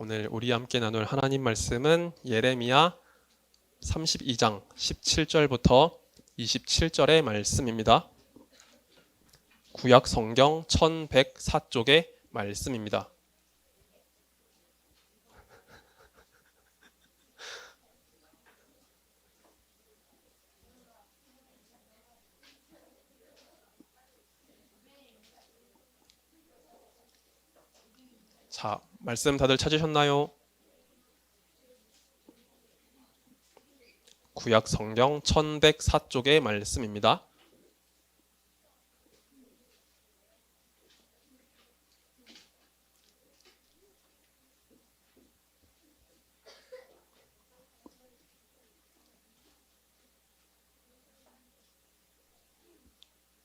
오늘 우리 함께 나눌 하나님 말씀은 예레미야 32장 17절부터 27절의 말씀입니다. 구약 성경 1104쪽의 말씀입니다. 자, 말씀 다들 찾으셨나요? 구약 성경 1104쪽의 말씀입니다.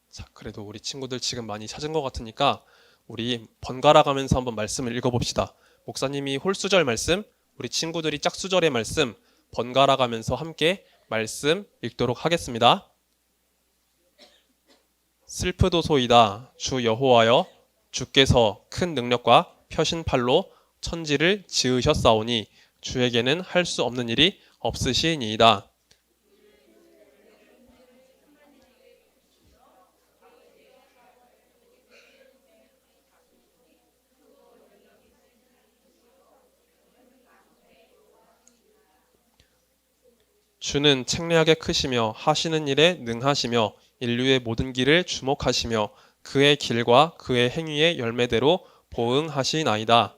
자, 그래도 우리 친구들 지금 많이 찾은 것 같으니까 우리 번갈아 가면서 한번 말씀을 읽어봅시다. 목사님이 홀수절 말씀, 우리 친구들이 짝수절의 말씀 번갈아 가면서 함께 말씀 읽도록 하겠습니다. 슬프도소이다. 주 여호와여, 주께서 큰 능력과 펴신 팔로 천지를 지으셨사오니 주에게는 할 수 없는 일이 없으시니이다. 주는 책략에 크시며 하시는 일에 능하시며 인류의 모든 길을 주목하시며 그의 길과 그의 행위의 열매대로 보응하시나이다.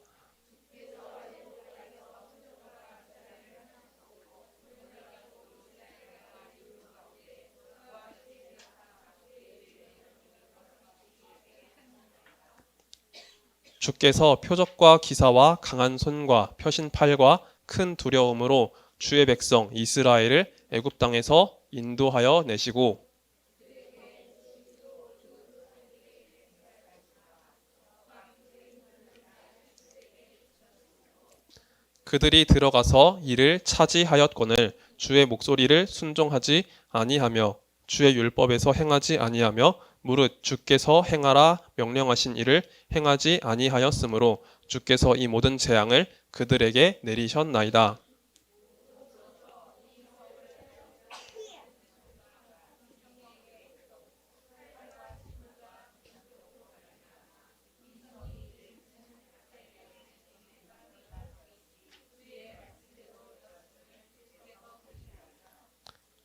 주께서 표적과 기사와 강한 손과 펴신 팔과 큰 두려움으로 주의 백성 이스라엘을 애굽 땅에서 인도하여 내시고 그들이 들어가서 이를 차지하였거늘 주의 목소리를 순종하지 아니하며 주의 율법에서 행하지 아니하며 무릇 주께서 행하라 명령하신 일을 행하지 아니하였으므로 주께서 이 모든 재앙을 그들에게 내리셨나이다.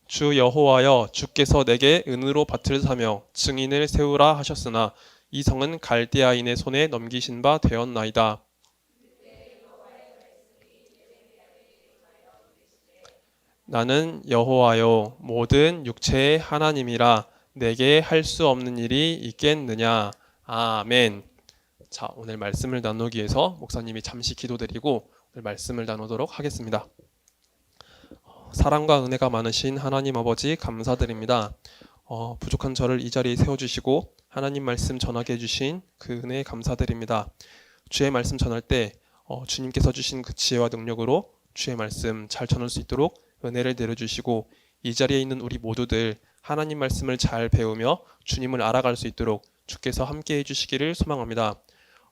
주 여호와여, 주께서 내게 은으로 밭을 사며 증인을 세우라 하셨으나 이 성은 갈대아인의 손에 넘기신 바 되었나이다. 나는 여호와여, 모든 육체의 하나님이라 내게 할 수 없는 일이 있겠느냐. 아멘. 자, 오늘 말씀을 나누기 위해서 목사님이 잠시 기도드리고 오늘 말씀을 나누도록 하겠습니다. 사랑과 은혜가 많으신 하나님 아버지 감사드립니다. 부족한 저를 이 자리에 세워주시고 하나님 말씀 전하게 해주신 그 은혜에 감사드립니다. 주의 말씀 전할 때 주님께서 주신 그 지혜와 능력으로 주의 말씀 잘 전할 수 있도록 은혜를 내려주시고 이 자리에 있는 우리 모두들 하나님 말씀을 잘 배우며 주님을 알아갈 수 있도록 주께서 함께 해주시기를 소망합니다.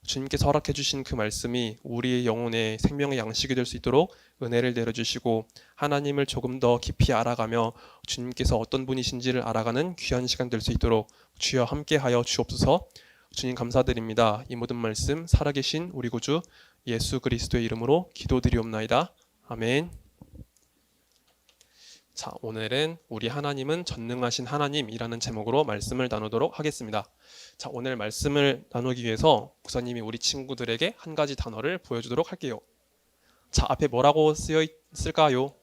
주님께서 허락해 주신 그 말씀이 우리의 영혼의 생명의 양식이 될 수 있도록 은혜를 내려주시고 하나님을 조금 더 깊이 알아가며 주님께서 어떤 분이신지를 알아가는 귀한 시간 될 수 있도록 주여 함께하여 주옵소서. 주님 감사드립니다. 이 모든 말씀 살아계신 우리 구주 예수 그리스도의 이름으로 기도드리옵나이다. 아멘. 자, 오늘은 우리 하나님은 전능하신 하나님이라는 제목으로 말씀을 나누도록 하겠습니다. 자, 오늘 말씀을 나누기 위해서 목사님이 우리 친구들에게 한 가지 단어를 보여주도록 할게요. 자, 앞에 뭐라고 쓰여 있을까요?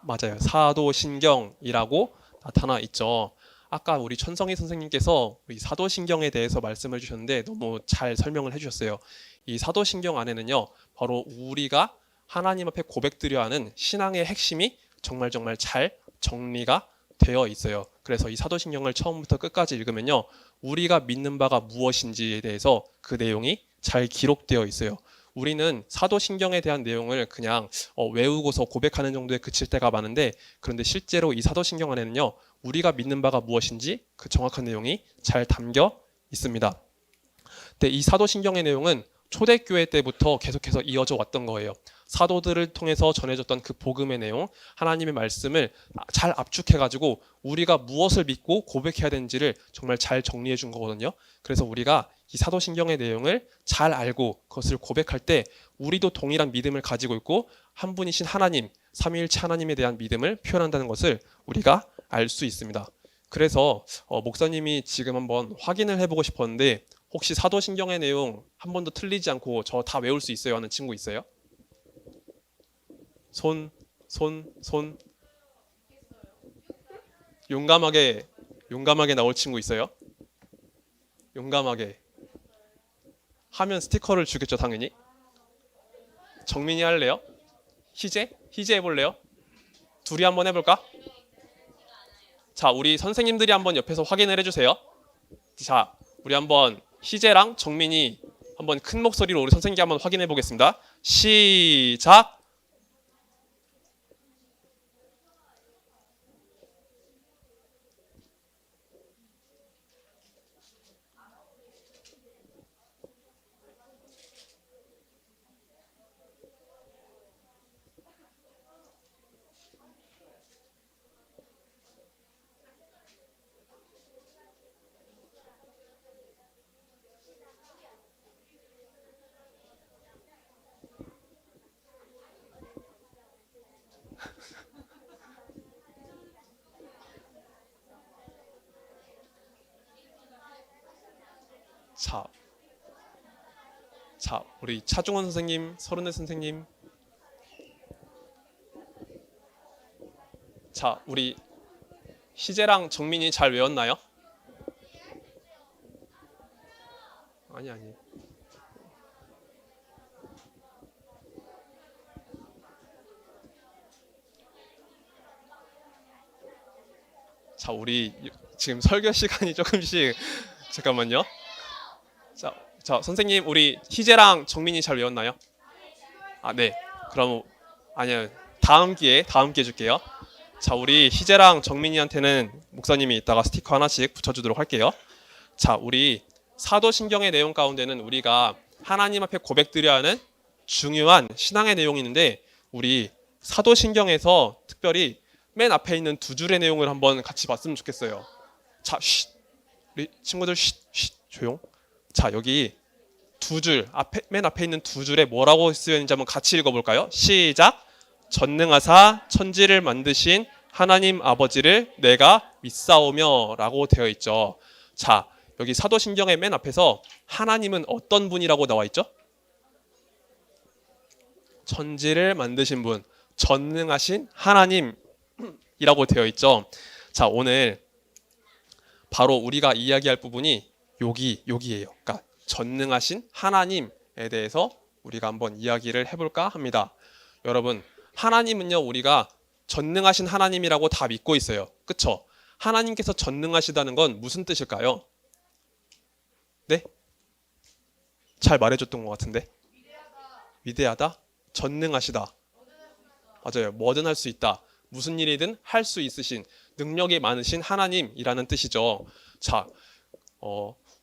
맞아요. 사도신경이라고 나타나 있죠. 아까 우리 천성희 선생님께서 이 사도신경에 대해서 말씀을 주셨는데 너무 잘 설명을 해주셨어요. 이 사도신경 안에는요, 바로 우리가 하나님 앞에 고백드려 하는 신앙의 핵심이 정말 잘 정리가 되어 있어요. 그래서 이 사도신경을 처음부터 끝까지 읽으면요, 우리가 믿는 바가 무엇인지에 대해서 그 내용이 잘 기록되어 있어요. 우리는 사도신경에 대한 내용을 그냥 외우고서 고백하는 정도에 그칠 때가 많은데, 그런데 실제로 이 사도신경 안에는요, 우리가 믿는 바가 무엇인지 그 정확한 내용이 잘 담겨 있습니다. 근데 이 사도신경의 내용은 초대교회 때부터 계속해서 이어져 왔던 거예요. 사도들을 통해서 전해졌던 그 복음의 내용, 하나님의 말씀을 잘 압축해가지고 우리가 무엇을 믿고 고백해야 되는지를 정말 잘 정리해 준 거거든요. 그래서 우리가 이 사도신경의 내용을 잘 알고 그것을 고백할 때 우리도 동일한 믿음을 가지고 있고 한 분이신 하나님, 삼위일체 하나님에 대한 믿음을 표현한다는 것을 우리가 알 수 있습니다. 그래서 목사님이 지금 한번 확인을 해보고 싶었는데 혹시 사도신경의 내용 한 번도 틀리지 않고 저 다 외울 수 있어요 하는 친구 있어요? 손. 용감하게 나올 친구 있어요? 용감하게 하면 스티커를 주겠죠, 당연히. 정민이 할래요? 희재 해볼래요? 둘이 한번 해볼까? 자, 우리 선생님들이 한번 옆에서 확인을 해주세요. 자, 우리 한번 희재랑 정민이 한번 큰 목소리로 우리 선생님께 한번 확인해 보겠습니다. 시작! 자, 우리 차중원 선생님, 서른애 선생님. 자, 우리 희재랑 정민이 잘 외웠나요? 아니. 자, 우리 지금 설교 시간이 조금씩 잠깐만요. 자, 선생님, 우리 희재랑 정민이 잘 외웠나요? 아, 네. 그럼 아니요. 다음 기회에 줄게요. 자, 우리 희재랑 정민이한테는 목사님이 이따가 스티커 하나씩 붙여주도록 할게요. 자, 우리 사도신경의 내용 가운데는 우리가 하나님 앞에 고백드려야 하는 중요한 신앙의 내용이 있는데 우리 사도신경에서 특별히 맨 앞에 있는 두 줄의 내용을 한번 같이 봤으면 좋겠어요. 자, 우리 친구들 조용. 자, 여기 두 줄, 맨 앞에 있는 두 줄에 뭐라고 쓰여 있는지 한번 같이 읽어볼까요? 시작! 전능하사 천지를 만드신 하나님 아버지를 내가 믿사오며 라고 되어 있죠. 자, 여기 사도신경의 맨 앞에서 하나님은 어떤 분이라고 나와 있죠? 천지를 만드신 분, 전능하신 하나님이라고 되어 있죠. 자, 오늘 바로 우리가 이야기할 부분이 여기예요. 그러니까 전능하신 하나님에 대해서 우리가 한번 이야기를 해볼까 합니다. 여러분, 하나님은요, 우리가 전능하신 하나님이라고 다 믿고 있어요. 그쵸? 하나님께서 전능하시다는 건 무슨 뜻일까요? 네? 잘 말해줬던 것 같은데. 위대하다? 전능하시다. 맞아요. 뭐든 할 수 있다. 무슨 일이든 할 수 있으신, 능력이 많으신 하나님이라는 뜻이죠. 자,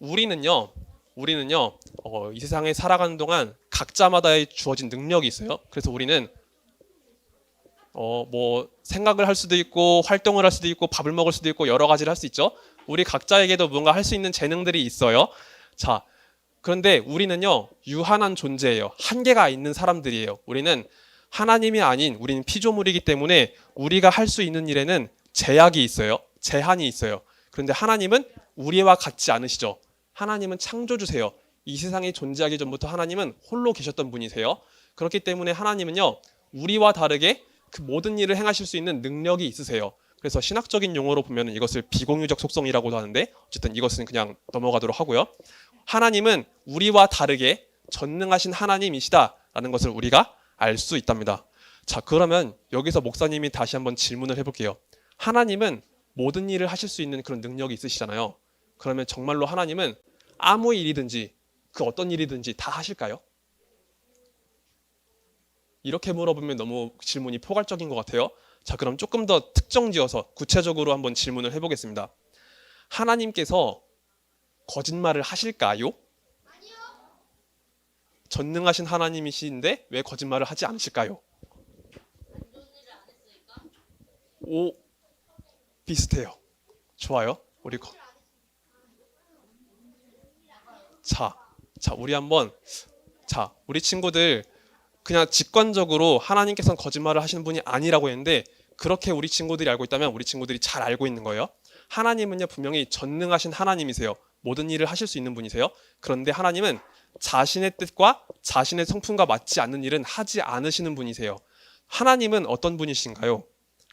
우리는요, 이 세상에 살아가는 동안 각자마다의 주어진 능력이 있어요. 그래서 우리는 뭐 생각을 할 수도 있고 활동을 할 수도 있고 밥을 먹을 수도 있고 여러 가지를 할 수 있죠. 우리 각자에게도 뭔가 할 수 있는 재능들이 있어요. 자, 그런데 우리는요, 유한한 존재예요. 한계가 있는 사람들이에요. 우리는 하나님이 아닌 우리는 피조물이기 때문에 우리가 할 수 있는 일에는 제약이 있어요. 제한이 있어요. 그런데 하나님은 우리와 같지 않으시죠. 하나님은 창조주세요. 이 세상에 존재하기 전부터 하나님은 홀로 계셨던 분이세요. 그렇기 때문에 하나님은요, 우리와 다르게 그 모든 일을 행하실 수 있는 능력이 있으세요. 그래서 신학적인 용어로 보면 이것을 비공유적 속성이라고도 하는데 어쨌든 이것은 그냥 넘어가도록 하고요. 하나님은 우리와 다르게 전능하신 하나님이시다라는 것을 우리가 알 수 있답니다. 자, 그러면 여기서 목사님이 다시 한번 질문을 해볼게요. 하나님은 모든 일을 하실 수 있는 그런 능력이 있으시잖아요. 그러면 정말로 하나님은 아무 일이든지 그 어떤 일이든지 다 하실까요? 이렇게 물어보면 너무 질문이 포괄적인 것 같아요. 자, 그럼 조금 더 특정지어서 구체적으로 한번 질문을 해보겠습니다. 하나님께서 거짓말을 하실까요? 전능하신 하나님이신데 왜 거짓말을 하지 않으실까요? 오, 비슷해요. 좋아요. 자, 우리 한번 우리 친구들 그냥 직관적으로 하나님께서는 거짓말을 하시는 분이 아니라고 했는데 그렇게 우리 친구들이 알고 있다면 우리 친구들이 잘 알고 있는 거예요. 하나님은요 분명히 전능하신 하나님이세요. 모든 일을 하실 수 있는 분이세요. 그런데 하나님은 자신의 뜻과 자신의 성품과 맞지 않는 일은 하지 않으시는 분이세요. 하나님은 어떤 분이신가요?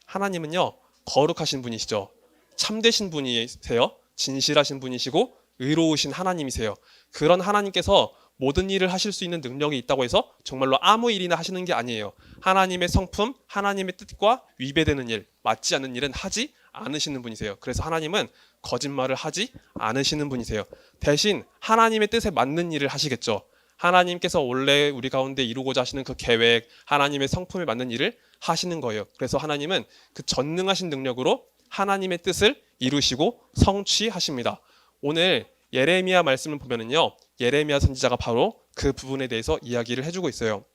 하나님은요 거룩하신 분이시죠. 참되신 분이세요. 진실하신 분이시고 의로우신 하나님이세요. 그런 하나님께서 모든 일을 하실 수 있는 능력이 있다고 해서 정말로 아무 일이나 하시는 게 아니에요. 하나님의 성품, 하나님의 뜻과 위배되는 일, 맞지 않는 일은 하지 않으시는 분이세요. 그래서 하나님은 거짓말을 하지 않으시는 분이세요. 대신 하나님의 뜻에 맞는 일을 하시겠죠. 하나님께서 원래 우리 가운데 이루고자 하시는 그 계획, 하나님의 성품에 맞는 일을 하시는 거예요. 그래서 하나님은 그 전능하신 능력으로 하나님의 뜻을 이루시고 성취하십니다. 오늘 예레미야 말씀을 보면은요, 예레미야 선지자가 바로 그 부분에 대해서 이야기를 해주고 있어요.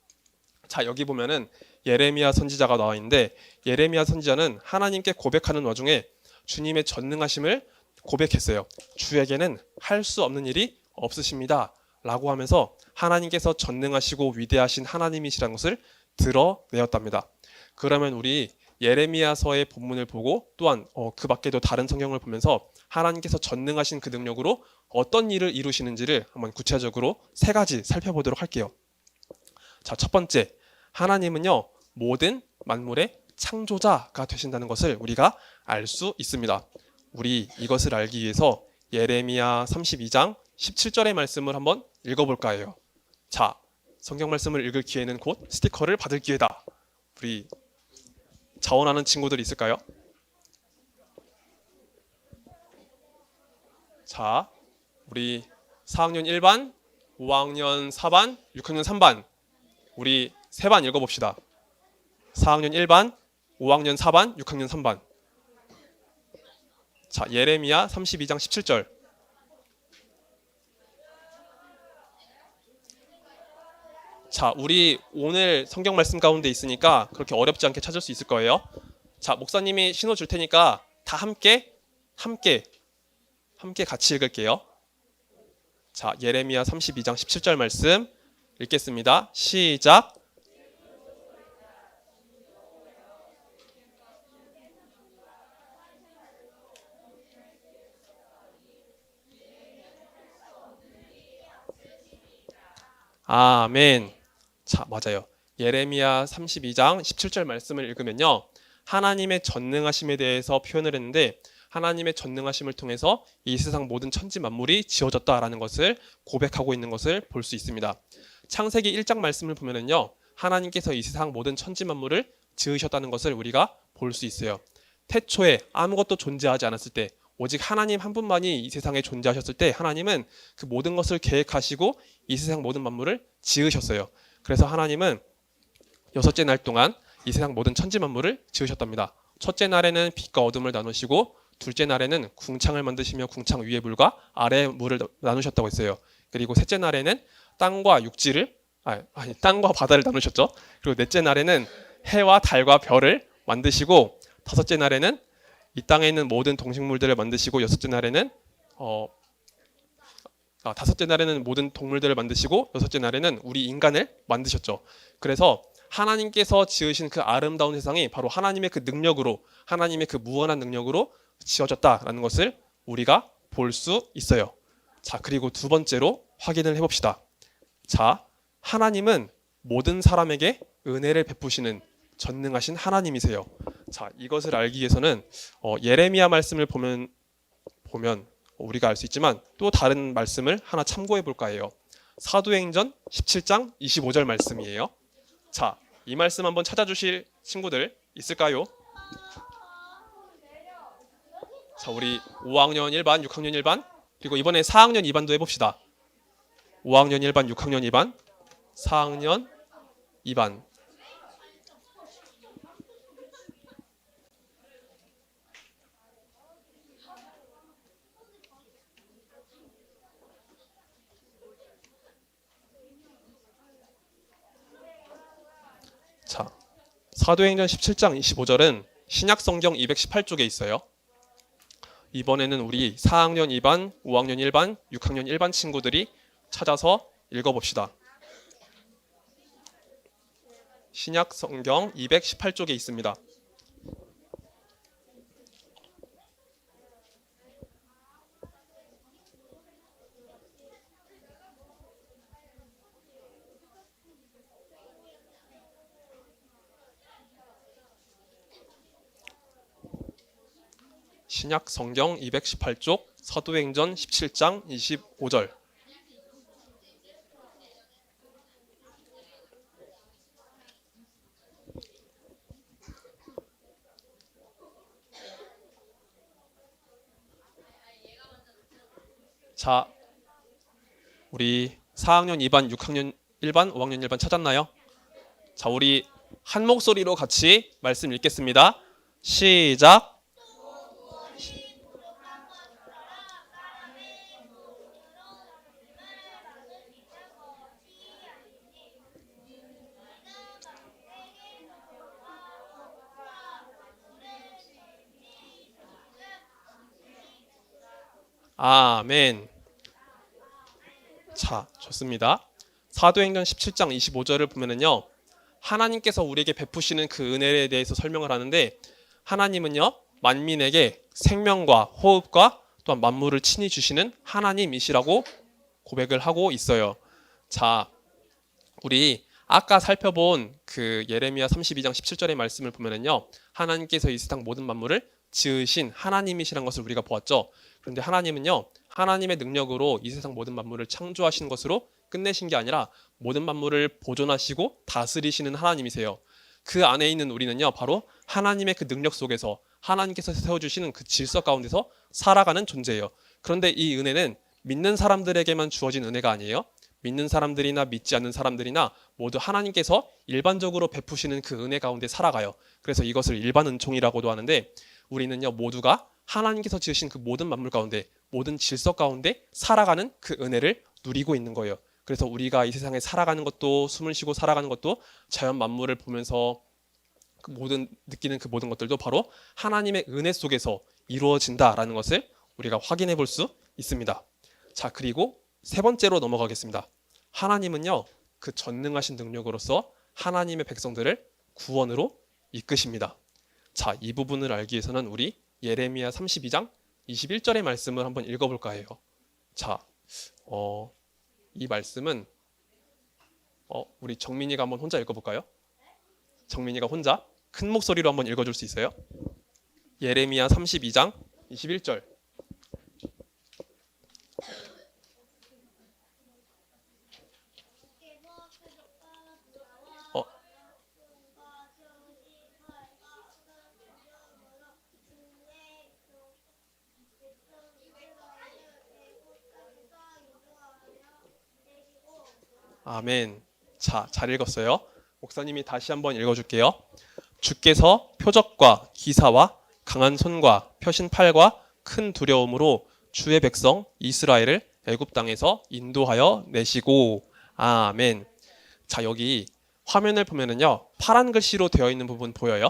자, 여기 보면은 예레미야 선지자가 나와 있는데 예레미야 선지자는 하나님께 고백하는 와중에 주님의 전능하심을 고백했어요. 주에게는 할 수 없는 일이 없으십니다. 라고 하면서 하나님께서 전능하시고 위대하신 하나님이시라는 것을 드러내었답니다. 그러면 우리 예레미야서의 본문을 보고 또한 그 밖에도 다른 성경을 보면서 하나님께서 전능하신 그 능력으로 어떤 일을 이루시는지를 한번 구체적으로 세 가지 살펴보도록 할게요. 자, 첫 번째, 하나님은요 모든 만물의 창조자가 되신다는 것을 우리가 알 수 있습니다. 우리 이것을 알기 위해서 예레미야 32장 17절의 말씀을 한번 읽어볼까 해요. 자, 성경 말씀을 읽을 기회는 곧 스티커를 받을 기회다. 우리 자원하는 친구들 있을까요? 자, 우리 4학년 1반, 5학년 4반, 6학년 3반 우리 세 반 읽어봅시다. 4학년 1반, 5학년 4반, 6학년 3반. 자, 예레미야 32장 17절. 자, 우리 오늘 성경 말씀 가운데 있으니까 그렇게 어렵지 않게 찾을 수 있을 거예요. 자, 목사님이 신호 줄 테니까 다 함께 같이 읽을게요. 자, 예레미야 32장 17절 말씀 읽겠습니다. 시작. 아멘. 자, 맞아요. 예레미야 32장 17절 말씀을 읽으면요. 하나님의 전능하심에 대해서 표현을 했는데 하나님의 전능하심을 통해서 이 세상 모든 천지 만물이 지어졌다라는 것을 고백하고 있는 것을 볼 수 있습니다. 창세기 1장 말씀을 보면은요. 하나님께서 이 세상 모든 천지 만물을 지으셨다는 것을 우리가 볼 수 있어요. 태초에 아무것도 존재하지 않았을 때 오직 하나님 한 분만이 이 세상에 존재하셨을 때 하나님은 그 모든 것을 계획하시고 이 세상 모든 만물을 지으셨어요. 그래서 하나님은 6째 날 동안 이 세상 모든 천지 만물을 지으셨답니다. 첫째 날에는 빛과 어둠을 나누시고 둘째 날에는 궁창을 만드시며 궁창 위에 물과 아래에 물을 나누셨다고 했어요. 그리고 셋째 날에는 땅과 땅과 바다를 나누셨죠. 그리고 넷째 날에는 해와 달과 별을 만드시고 다섯째 날에는 이 땅에 있는 모든 동식물들을 만드시고 다섯째 날에는 모든 동물들을 만드시고 여섯째 날에는 우리 인간을 만드셨죠. 그래서 하나님께서 지으신 그 아름다운 세상이 바로 하나님의 그 능력으로 하나님의 그 무한한 능력으로 지어졌다라는 것을 우리가 볼 수 있어요. 자, 그리고 두 번째로 확인을 해봅시다. 자, 하나님은 모든 사람에게 은혜를 베푸시는 전능하신 하나님이세요. 자, 이것을 알기 위해서는 예레미야 말씀을 보면 우리가 알 수 있지만 또 다른 말씀을 하나 참고해 볼까 해요. 사도행전 17장 25절 말씀이에요. 자, 이 말씀 한번 찾아주실 친구들 있을까요? 자, 우리 5학년 1반, 6학년 1반 그리고 이번에 4학년 2반도 해봅시다. 5학년 1반, 6학년 2반, 4학년 2반. 사도행전 17장 25절은 신약성경 218쪽에 있어요. 이번에는 우리 4학년 2반, 5학년 1반, 6학년 1반 친구들이 찾아서 읽어봅시다. 신약성경 218쪽에 있습니다. 신약성경 218쪽 사도행전 17장 25절. 자, 우리 4학년 2반, 6학년 1반, 5학년 1반 찾았나요? 자, 우리 한 목소리로 같이 말씀 읽겠습니다. 시작. 아멘. 자, 좋습니다. 사도행전 17장 25절을 보면은요, 하나님께서 우리에게 베푸시는 그 은혜에 대해서 설명을 하는데, 하나님은요, 만민에게 생명과 호흡과 또한 만물을 친히 주시는 하나님이시라고 고백을 하고 있어요. 자, 우리 아까 살펴본 그 예레미야 32장 17절의 말씀을 보면은요, 하나님께서 이 세상 모든 만물을 지으신 하나님이시라는 것을 우리가 보았죠. 그런데 하나님은요, 하나님의 능력으로 이 세상 모든 만물을 창조하신 것으로 끝내신 게 아니라 모든 만물을 보존하시고 다스리시는 하나님이세요. 그 안에 있는 우리는요, 바로 하나님의 그 능력 속에서 하나님께서 세워주시는 그 질서 가운데서 살아가는 존재예요. 그런데 이 은혜는 믿는 사람들에게만 주어진 은혜가 아니에요. 믿는 사람들이나 믿지 않는 사람들이나 모두 하나님께서 일반적으로 베푸시는 그 은혜 가운데 살아가요. 그래서 이것을 일반 은총이라고도 하는데, 우리는요, 모두가 하나님께서 지으신 그 모든 만물 가운데, 모든 질서 가운데 살아가는 그 은혜를 누리고 있는 거예요. 그래서 우리가 이 세상에 살아가는 것도, 숨을 쉬고 살아가는 것도, 자연 만물을 보면서 그 느끼는 그 모든 것들도 바로 하나님의 은혜 속에서 이루어진다라는 것을 우리가 확인해 볼 수 있습니다. 자, 그리고 세 번째로 넘어가겠습니다. 하나님은요, 그 전능하신 능력으로서 하나님의 백성들을 구원으로 이끄십니다. 자, 이 부분을 알기 위해서는 우리 예레미야 32장 21절의 말씀을 한번 읽어볼까 해요. 자, 이 말씀은 우리 정민이가 한번 혼자 읽어볼까요? 정민이가 혼자 큰 목소리로 한번 읽어줄 수 있어요? 예레미야 32장 21절. 아멘. 자, 잘 읽었어요. 목사님이 다시 한번 읽어줄게요. 주께서 표적과 기사와 강한 손과 펴신 팔과 큰 두려움으로 주의 백성 이스라엘을 애굽 땅에서 인도하여 내시고. 아멘. 자, 여기 화면을 보면은요, 파란 글씨로 되어 있는 부분 보여요?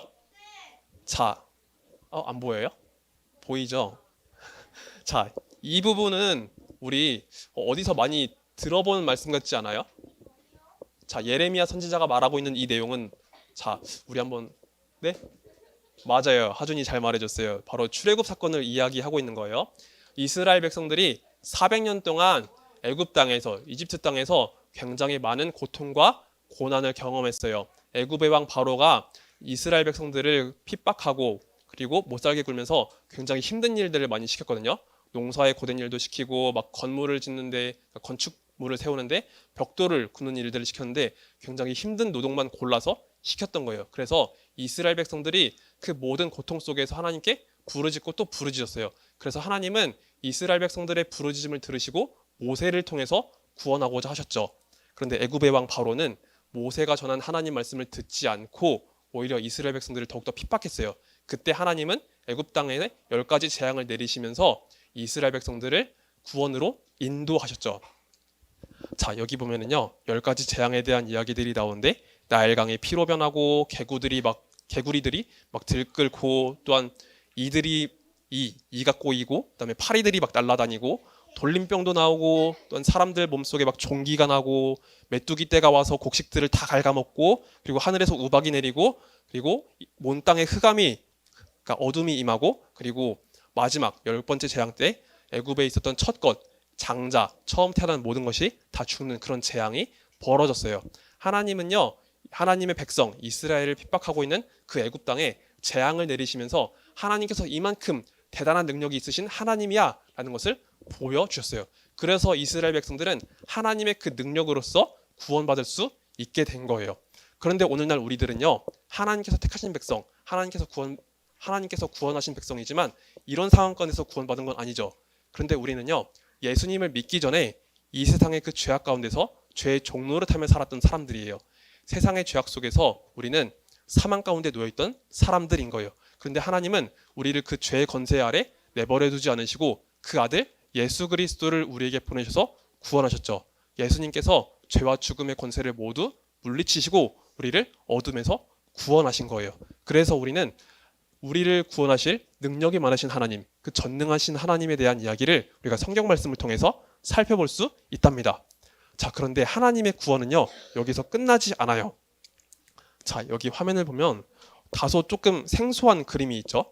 자, 안 보여요? 보이죠? 자, 이 부분은 우리 어디서 많이 들어본 말씀 같지 않아요? 자, 예레미야 선지자가 말하고 있는 이 내용은, 자, 우리 한번, 네? 맞아요. 하준이 잘 말해줬어요. 바로 출애굽 사건을 이야기하고 있는 거예요. 이스라엘 백성들이 400년 동안 애굽 땅에서, 이집트 땅에서 굉장히 많은 고통과 고난을 경험했어요. 애굽의 왕 바로가 이스라엘 백성들을 핍박하고 그리고 못 살게 굴면서 굉장히 힘든 일들을 많이 시켰거든요. 농사에 고된 일도 시키고, 막 건물을 짓는데, 건축물을 세우는데 벽돌을 굽는 일들을 시켰는데 굉장히 힘든 노동만 골라서 시켰던 거예요. 그래서 이스라엘 백성들이 그 모든 고통 속에서 하나님께 부르짖고 또 부르짖었어요. 그래서 하나님은 이스라엘 백성들의 부르짖음을 들으시고 모세를 통해서 구원하고자 하셨죠. 그런데 애굽의 왕 바로는 모세가 전한 하나님 말씀을 듣지 않고 오히려 이스라엘 백성들을 더욱더 핍박했어요. 그때 하나님은 애굽 땅에 10가지 재앙을 내리시면서 이스라엘 백성들을 구원으로 인도하셨죠. 자, 여기 보면은요, 10가지 재앙에 대한 이야기들이 나오는데, 나일강이 피로 변하고 개구리들이 막 들끓고 또한 이가 꼬이고 그다음에 파리들이 막 날아다니고 돌림병도 나오고 또한 사람들 몸속에 막 종기가 나고 메뚜기 떼가 와서 곡식들을 다 갉아먹고 그리고 하늘에서 우박이 내리고 그리고 온 땅에 그러니까 어둠이 임하고 그리고 마지막 10번째 재앙 때 애굽에 있었던 첫 것 장자 처음 태어난 모든 것이 다 죽는 그런 재앙이 벌어졌어요. 하나님은요 하나님의 백성 이스라엘을 핍박하고 있는 그 애굽 땅에 재앙을 내리시면서 하나님께서 이만큼 대단한 능력이 있으신 하나님이야 라는 것을 보여주셨어요. 그래서 이스라엘 백성들은 하나님의 그 능력으로서 구원받을 수 있게 된 거예요. 그런데 오늘날 우리들은요 하나님께서 택하신 백성 하나님께서 구원하신 백성이지만 이런 상황권에서 구원받은 건 아니죠. 그런데 우리는요 예수님을 믿기 전에 이 세상의 그 죄악 가운데서 죄의 종노릇 하며 살았던 사람들이에요. 세상의 죄악 속에서 우리는 사망 가운데 놓여있던 사람들인 거예요. 그런데 하나님은 우리를 그 죄의 권세 아래 내버려 두지 않으시고 그 아들 예수 그리스도를 우리에게 보내셔서 구원하셨죠. 예수님께서 죄와 죽음의 권세를 모두 물리치시고 우리를 어둠에서 구원하신 거예요. 그래서 우리는 우리를 구원하실 능력이 많으신 하나님, 그 전능하신 하나님에 대한 이야기를 우리가 성경 말씀을 통해서 살펴볼 수 있답니다. 자, 그런데 하나님의 구원은요, 여기서 끝나지 않아요. 자, 여기 화면을 보면 다소 조금 생소한 그림이 있죠.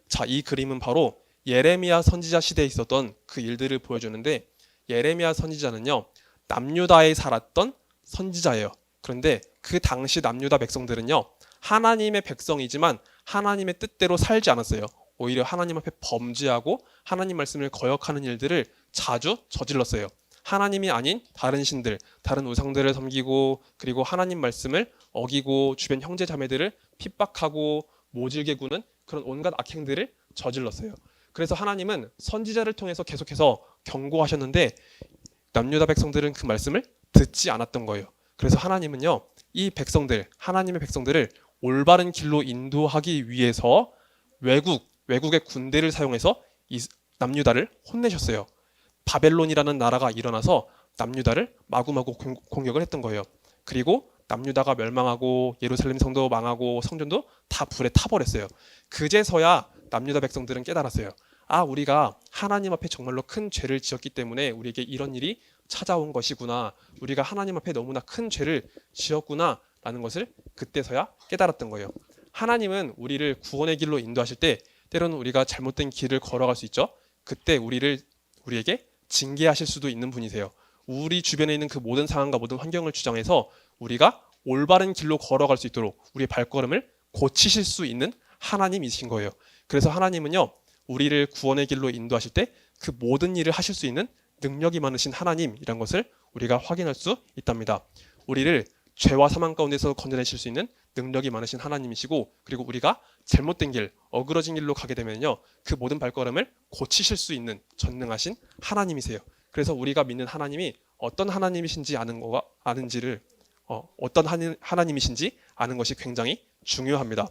자, 이 그림은 바로 예레미야 선지자 시대에 있었던 그 일들을 보여주는데 예레미야 선지자는요, 남유다에 살았던 선지자예요. 그런데 그 당시 남유다 백성들은요, 하나님의 백성이지만 하나님의 뜻대로 살지 않았어요. 오히려 하나님 앞에 범죄하고 하나님 말씀을 거역하는 일들을 자주 저질렀어요. 하나님이 아닌 다른 신들, 다른 우상들을 섬기고 그리고 하나님 말씀을 어기고 주변 형제 자매들을 핍박하고 모질게 구는 그런 온갖 악행들을 저질렀어요. 그래서 하나님은 선지자를 통해서 계속해서 경고하셨는데 남유다 백성들은 그 말씀을 듣지 않았던 거예요. 그래서 하나님은요, 이 백성들, 하나님의 백성들을 올바른 길로 인도하기 위해서 외국의 군대를 사용해서 이 남유다를 혼내셨어요. 바벨론이라는 나라가 일어나서 남유다를 마구마구 공격을 했던 거예요. 그리고 남유다가 멸망하고 예루살렘 성도 망하고 성전도 다 불에 타버렸어요. 그제서야 남유다 백성들은 깨달았어요. 아, 우리가 하나님 앞에 정말로 큰 죄를 지었기 때문에 우리에게 이런 일이 찾아온 것이구나. 우리가 하나님 앞에 너무나 큰 죄를 지었구나 라는 것을 그때서야 깨달았던 거예요. 하나님은 우리를 구원의 길로 인도하실 때 때로는 우리가 잘못된 길을 걸어갈 수 있죠. 그때 우리에게 징계하실 수도 있는 분이세요. 우리 주변에 있는 그 모든 상황과 모든 환경을 주장해서 우리가 올바른 길로 걸어갈 수 있도록 우리의 발걸음을 고치실 수 있는 하나님이신 거예요. 그래서 하나님은요, 우리를 구원의 길로 인도하실 때 그 모든 일을 하실 수 있는 능력이 많으신 하나님이란 것을 우리가 확인할 수 있답니다. 우리를 죄와 사망 가운데서 건져내실 수 있는 능력이 많으신 하나님이시고 그리고 우리가 잘못된 길, 어그러진 길로 가게 되면요, 그 모든 발걸음을 고치실 수 있는 전능하신 하나님이세요. 그래서 우리가 믿는 하나님이 어떤 하나님이신지 어떤 하나님이신지 아는 것이 굉장히 중요합니다.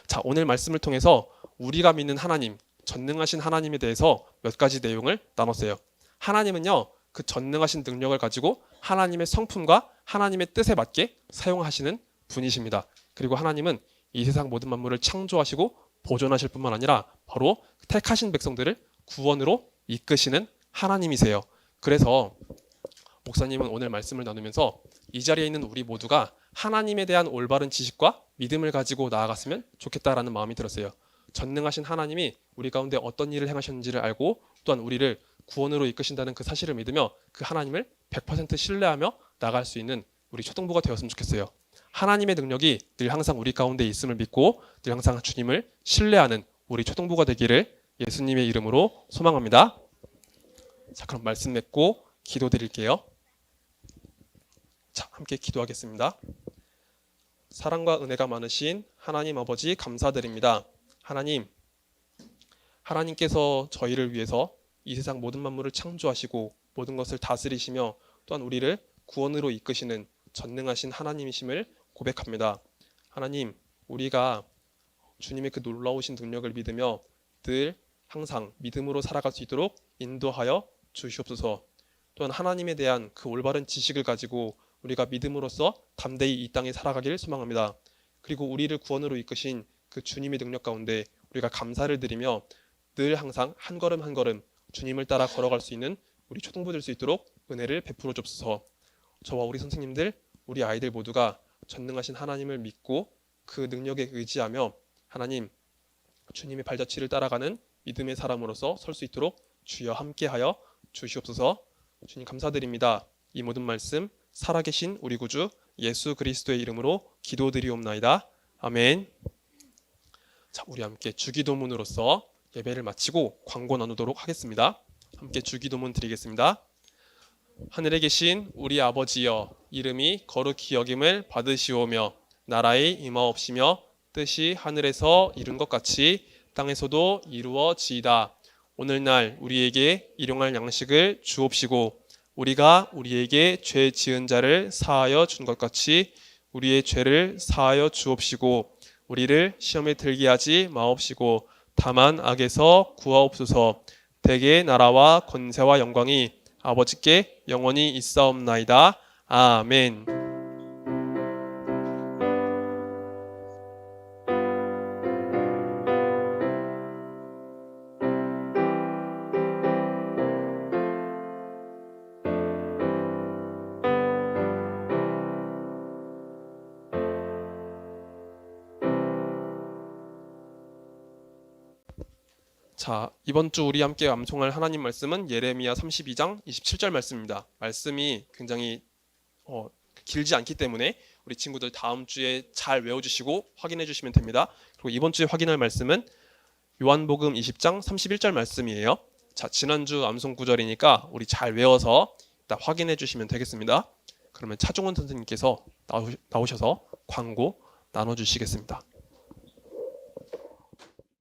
자, 오늘 말씀을 통해서 우리가 믿는 하나님, 전능하신 하나님에 대해서 몇 가지 내용을 나눴어요. 하나님은요, 그 전능하신 능력을 가지고 하나님의 성품과 하나님의 뜻에 맞게 사용하시는 분이십니다. 그리고 하나님은 이 세상 모든 만물을 창조하시고 보존하실 뿐만 아니라 바로 택하신 백성들을 구원으로 이끄시는 하나님이세요. 그래서 목사님은 오늘 말씀을 나누면서 이 자리에 있는 우리 모두가 하나님에 대한 올바른 지식과 믿음을 가지고 나아갔으면 좋겠다라는 마음이 들었어요. 전능하신 하나님이 우리 가운데 어떤 일을 행하셨는지를 알고 또한 우리를 구원으로 이끄신다는 그 사실을 믿으며 그 하나님을 100% 신뢰하며 나갈 수 있는 우리 초등부가 되었으면 좋겠어요. 하나님의 능력이 늘 항상 우리 가운데 있음을 믿고 늘 항상 주님을 신뢰하는 우리 초등부가 되기를 예수님의 이름으로 소망합니다. 자, 그럼 말씀 맺고 기도드릴게요. 자, 함께 기도하겠습니다. 사랑과 은혜가 많으신 하나님 아버지 감사드립니다. 하나님께서 저희를 위해서 이 세상 모든 만물을 창조하시고 모든 것을 다스리시며 또한 우리를 구원으로 이끄시는 전능하신 하나님이심을 고백합니다. 하나님, 우리가 주님의 그 놀라우신 능력을 믿으며 늘 항상 믿음으로 살아갈 수 있도록 인도하여 주시옵소서. 또한 하나님에 대한 그 올바른 지식을 가지고 우리가 믿음으로써 담대히 이 땅에 살아가길 소망합니다. 그리고 우리를 구원으로 이끄신 그 주님의 능력 가운데 우리가 감사를 드리며 늘 항상 한 걸음 한 걸음 주님을 따라 걸어갈 수 있는 우리 초등부 될 수 있도록 은혜를 베풀어 줍소서. 저와 우리 선생님들, 우리 아이들 모두가 전능하신 하나님을 믿고 그 능력에 의지하며 하나님 주님의 발자취를 따라가는 믿음의 사람으로서 설 수 있도록 주여 함께하여 주시옵소서. 주님 감사드립니다. 이 모든 말씀 살아계신 우리 구주 예수 그리스도의 이름으로 기도드리옵나이다. 아멘. 자, 우리 함께 주기도문으로서 예배를 마치고 광고 나누도록 하겠습니다. 함께 주기도문 드리겠습니다. 하늘에 계신 우리 아버지여, 이름이 거룩히 여김을 받으시오며 나라의 임하옵시며 뜻이 하늘에서 이룬 것 같이 땅에서도 이루어지이다. 오늘날 우리에게 일용할 양식을 주옵시고 우리가 우리에게 죄 지은 자를 사하여 준 것 같이 우리의 죄를 사하여 주옵시고 우리를 시험에 들게 하지 마옵시고 다만 악에서 구하옵소서. 대개의 나라와 권세와 영광이 아버지께 영원히 있사옵나이다. 아멘. 자, 이번 주 우리 함께 암송할 하나님 말씀은 예레미야 32장 27절 말씀입니다. 말씀이 굉장히 길지 않기 때문에 우리 친구들 다음 주에 잘 외워주시고 확인해 주시면 됩니다. 그리고 이번 주에 확인할 말씀은 요한복음 20장 31절 말씀이에요. 자, 지난주 암송 구절이니까 우리 잘 외워서 일단 확인해 주시면 되겠습니다. 그러면 차종원 선생님께서 나오셔서 광고 나눠주시겠습니다.